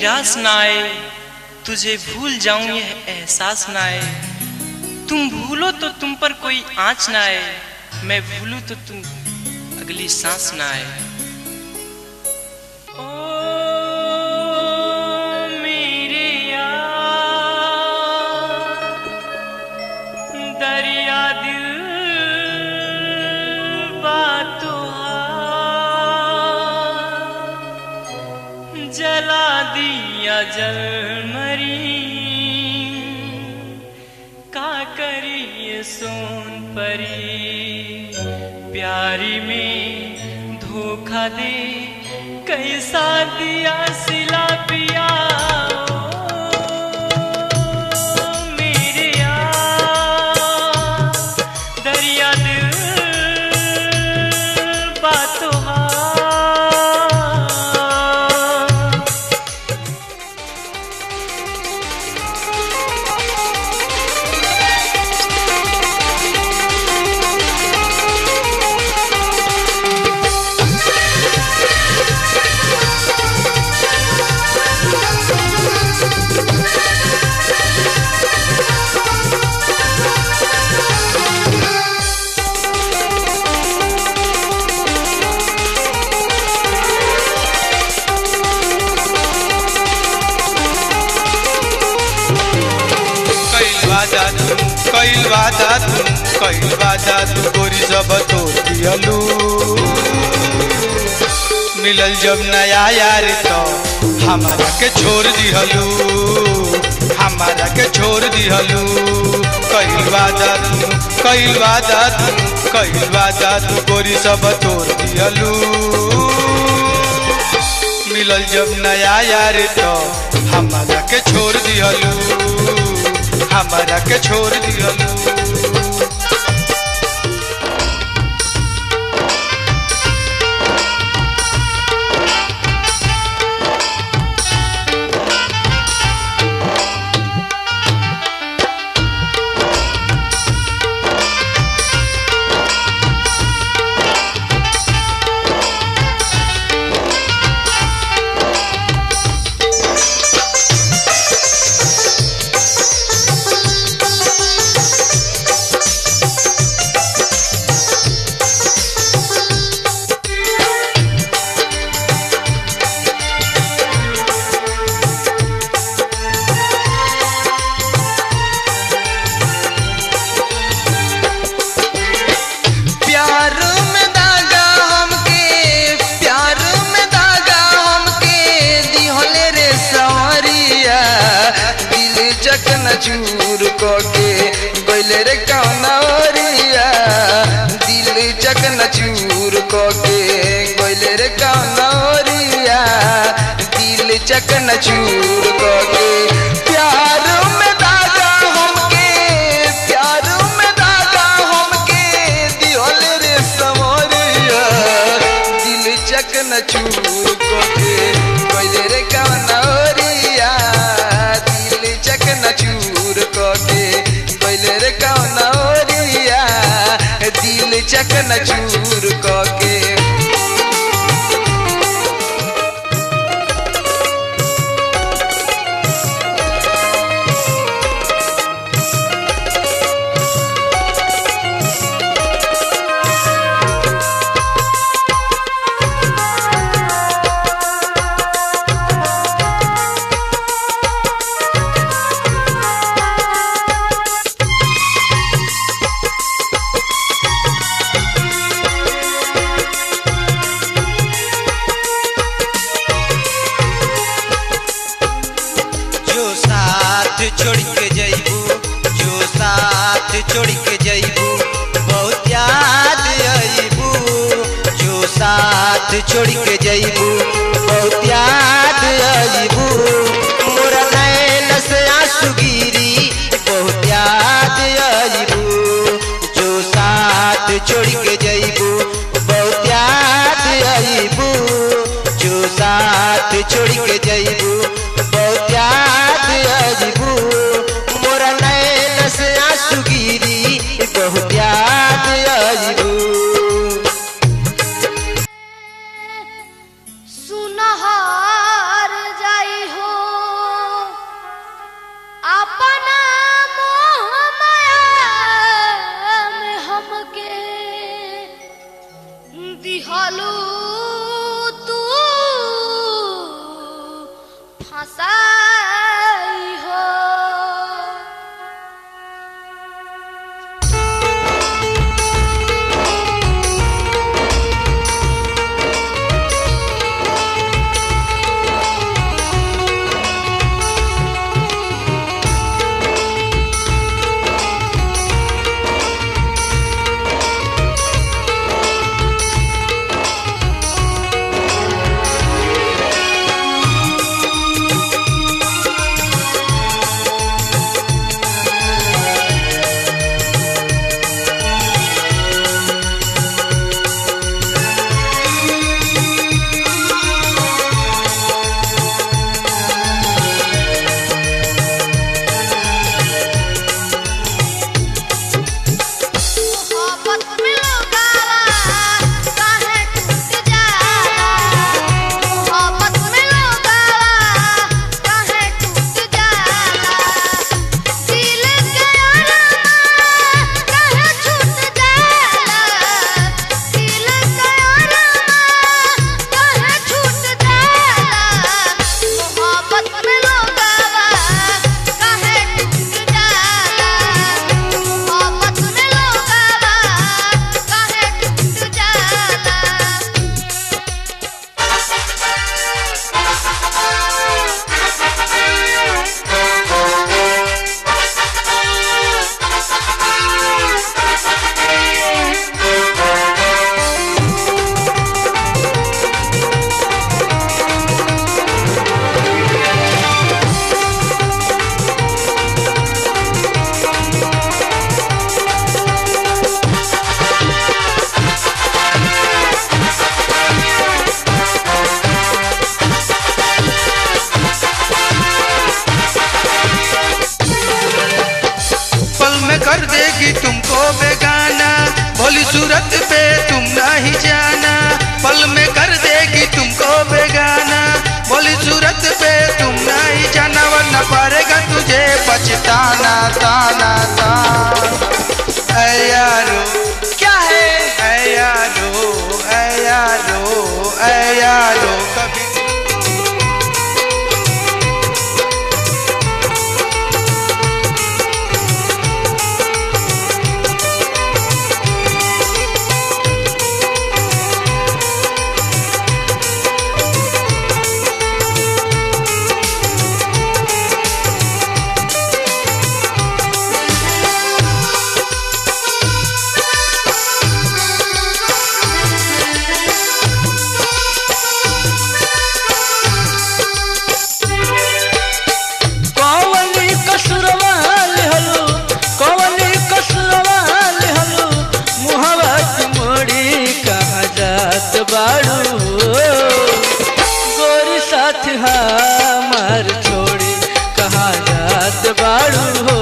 रास ना आए, तुझे भूल जाऊं यह एहसास ना आए। तुम भूलो तो तुम पर कोई आँच ना आए, मैं भूलूं तो तुम अगली सांस ना आए। ओ मेरे यार, दरिया दिल बातों जला दिया जलमरी, का करिए सोन परी। प्यारी में धोखा दे कैसा दिया सिला पिया। मेरे यार, दरिया दिल बातों कईल वादा तू गोरी सब तोड़ दियलू। मिलल जब नया यार तो हमारा के छोड़ दिहलू, हमारा के छोड़ दिहलू। कईल वादा तू गोरी सब तोड़ दियलू। मिलल जब नया यार तो हमारा के छोड़ दिहलू, हमारा के छोड़ दिहलू। चूर के गइले रे कौनौरिया, दिल चकन चूर के गइले रे कौनौरिया, दिल चकन चूर के। प्यार में दागा हमके, प्यार में दागा हमके दिहल रे समरिया, दिल चकन चूर के गइले रे कौनौरिया, दिल चकन चूर के गइले रे कौनौरिया, दिल चकन चूर के। छोड़ के जइबू, जो साथ छोड़ के जइबू, बहुत याद आइबू। जो साथ छोड़ के जइबू, बहुत याद आइबू। मोरा नैन से आंसू गिरी, बहुत याद आइबू। जो साथ छोड़ के जइबू, बहुत याद आइबू। जो साथ छोड़ के जइबू, बहुत याद आइबू। मोरा नैन से आंसू गिरी, बहुत याद आइबू। सुनहार जाई हो फसाई हो। कर देगी तुमको बेगाना, भोली सूरत पे तुम नहीं जाना। पल में कर देगी तुमको बेगाना, भोली सूरत पे तुम नहीं जाना, वरना पड़ेगा तुझे पछताना ताना ताना। ऐ यारो क्या है, ऐ यारो ऐ यारो ऐ यारो कभी गोरी साथ हमार छोड़ी कहाँ जात बाड़ू हो।